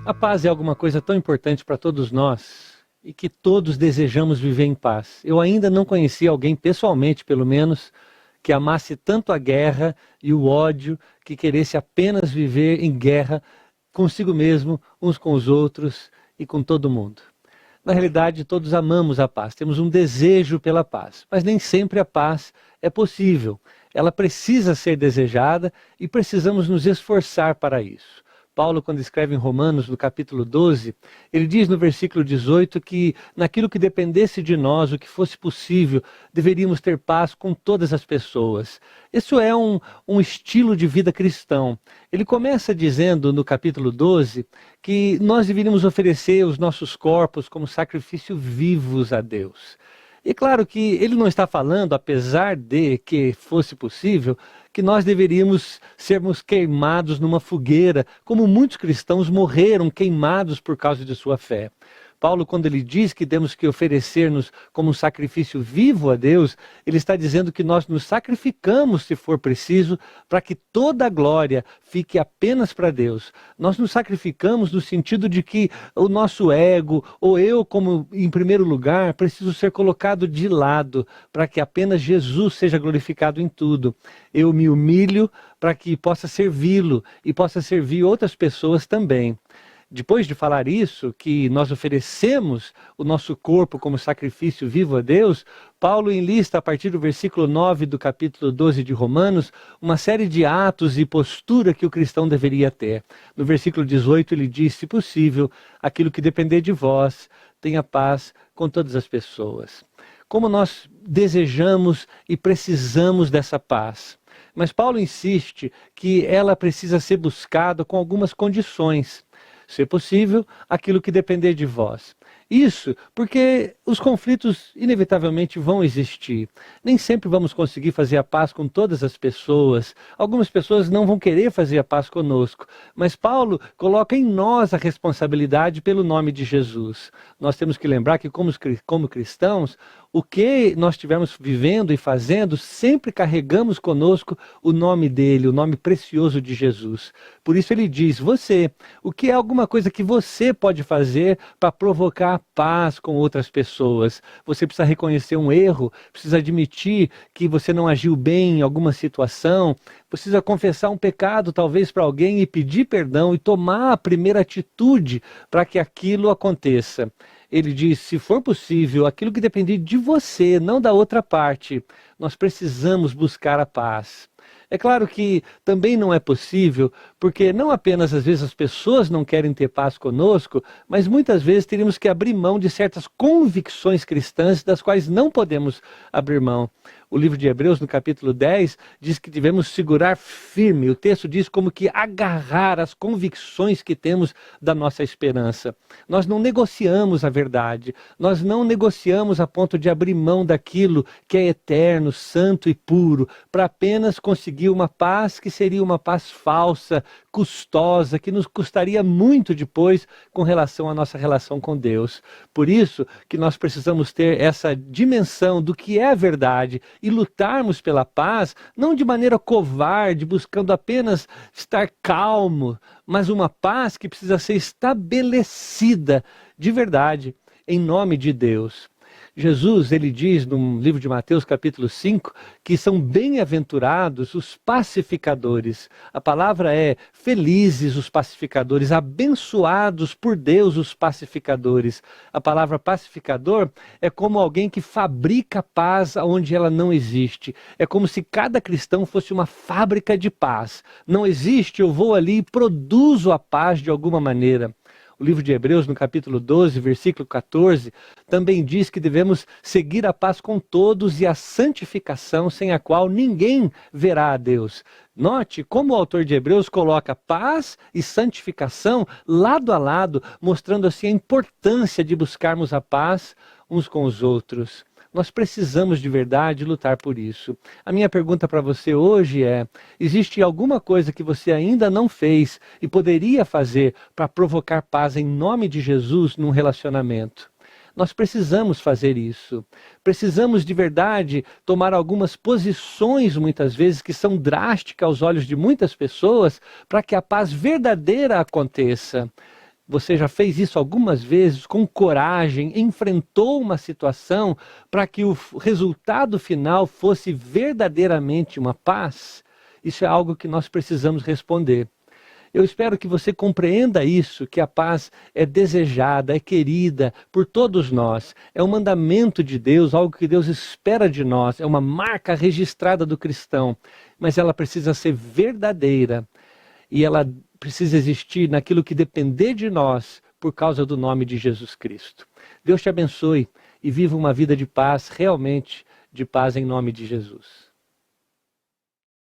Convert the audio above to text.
A paz é alguma coisa tão importante para todos nós e que todos desejamos viver em paz. Eu ainda não conheci alguém pessoalmente, pelo menos, que amasse tanto a guerra e o ódio, que queresse apenas viver em guerra consigo mesmo, uns com os outros e com todo mundo. Na realidade, todos amamos a paz, temos um desejo pela paz, mas nem sempre a paz é possível. Ela precisa ser desejada e precisamos nos esforçar para isso. Paulo, quando escreve em Romanos, no capítulo 12, ele diz no versículo 18 que naquilo que dependesse de nós, o que fosse possível, deveríamos ter paz com todas as pessoas. Isso é um estilo de vida cristão. Ele começa dizendo no capítulo 12 que nós deveríamos oferecer os nossos corpos como sacrifício vivos a Deus. E claro que ele não está falando, apesar de que fosse possível, que nós deveríamos sermos queimados numa fogueira, como muitos cristãos morreram queimados por causa de sua fé. Paulo, quando ele diz que temos que oferecer-nos como um sacrifício vivo a Deus, ele está dizendo que nós nos sacrificamos, se for preciso, para que toda a glória fique apenas para Deus. Nós nos sacrificamos no sentido de que o nosso ego, ou eu como em primeiro lugar, preciso ser colocado de lado, para que apenas Jesus seja glorificado em tudo. Eu me humilho para que possa servi-lo e possa servir outras pessoas também. Depois de falar isso, que nós oferecemos o nosso corpo como sacrifício vivo a Deus, Paulo enlista a partir do versículo 9 do capítulo 12 de Romanos, uma série de atos e postura que o cristão deveria ter. No versículo 18 ele diz, se possível, aquilo que depender de vós, tenha paz com todas as pessoas. Como nós desejamos e precisamos dessa paz. Mas Paulo insiste que ela precisa ser buscada com algumas condições. Se possível, aquilo que depender de vós. Isso porque os conflitos inevitavelmente vão existir. Nem sempre vamos conseguir fazer a paz com todas as pessoas. Algumas pessoas não vão querer fazer a paz conosco. Mas Paulo coloca em nós a responsabilidade pelo nome de Jesus. Nós temos que lembrar que como cristãos, o que nós estivermos vivendo e fazendo, sempre carregamos conosco o nome dele, o nome precioso de Jesus. Por isso ele diz, você, o que é alguma coisa que você pode fazer para provocar paz com outras pessoas? Você precisa reconhecer um erro, precisa admitir que você não agiu bem em alguma situação, precisa confessar um pecado talvez para alguém e pedir perdão e tomar a primeira atitude para que aquilo aconteça. Ele diz, se for possível, aquilo que depender de você, não da outra parte, nós precisamos buscar a paz. É claro que também não é possível, porque não apenas às vezes as pessoas não querem ter paz conosco, mas muitas vezes teríamos que abrir mão de certas convicções cristãs das quais não podemos abrir mão. O livro de Hebreus, no capítulo 10, diz que devemos segurar firme. O texto diz como que agarrar as convicções que temos da nossa esperança. Nós não negociamos a verdade. Nós não negociamos a ponto de abrir mão daquilo que é eterno, santo e puro, para apenas conseguir uma paz que seria uma paz falsa, custosa, que nos custaria muito depois com relação à nossa relação com Deus. Por isso que nós precisamos ter essa dimensão do que é a verdade e lutarmos pela paz, não de maneira covarde, buscando apenas estar calmo, mas uma paz que precisa ser estabelecida de verdade, em nome de Deus. Jesus, ele diz no livro de Mateus capítulo 5, que são bem-aventurados os pacificadores. A palavra é felizes os pacificadores, abençoados por Deus os pacificadores. A palavra pacificador é como alguém que fabrica paz onde ela não existe. É como se cada cristão fosse uma fábrica de paz. Não existe, eu vou ali e produzo a paz de alguma maneira. O livro de Hebreus, no capítulo 12, versículo 14, também diz que devemos seguir a paz com todos e a santificação, sem a qual ninguém verá a Deus. Note como o autor de Hebreus coloca paz e santificação lado a lado, mostrando assim a importância de buscarmos a paz uns com os outros. Nós precisamos de verdade lutar por isso. A minha pergunta para você hoje é, existe alguma coisa que você ainda não fez e poderia fazer para provocar paz em nome de Jesus num relacionamento? Nós precisamos fazer isso. Precisamos de verdade tomar algumas posições, muitas vezes, que são drásticas aos olhos de muitas pessoas, para que a paz verdadeira aconteça. Você já fez isso algumas vezes com coragem, enfrentou uma situação para que o resultado final fosse verdadeiramente uma paz? Isso é algo que nós precisamos responder. Eu espero que você compreenda isso, que a paz é desejada, é querida por todos nós. É um mandamento de Deus, algo que Deus espera de nós, é uma marca registrada do cristão, mas ela precisa ser verdadeira e ela precisa existir naquilo que depender de nós por causa do nome de Jesus Cristo. Deus te abençoe e viva uma vida de paz, realmente de paz em nome de Jesus.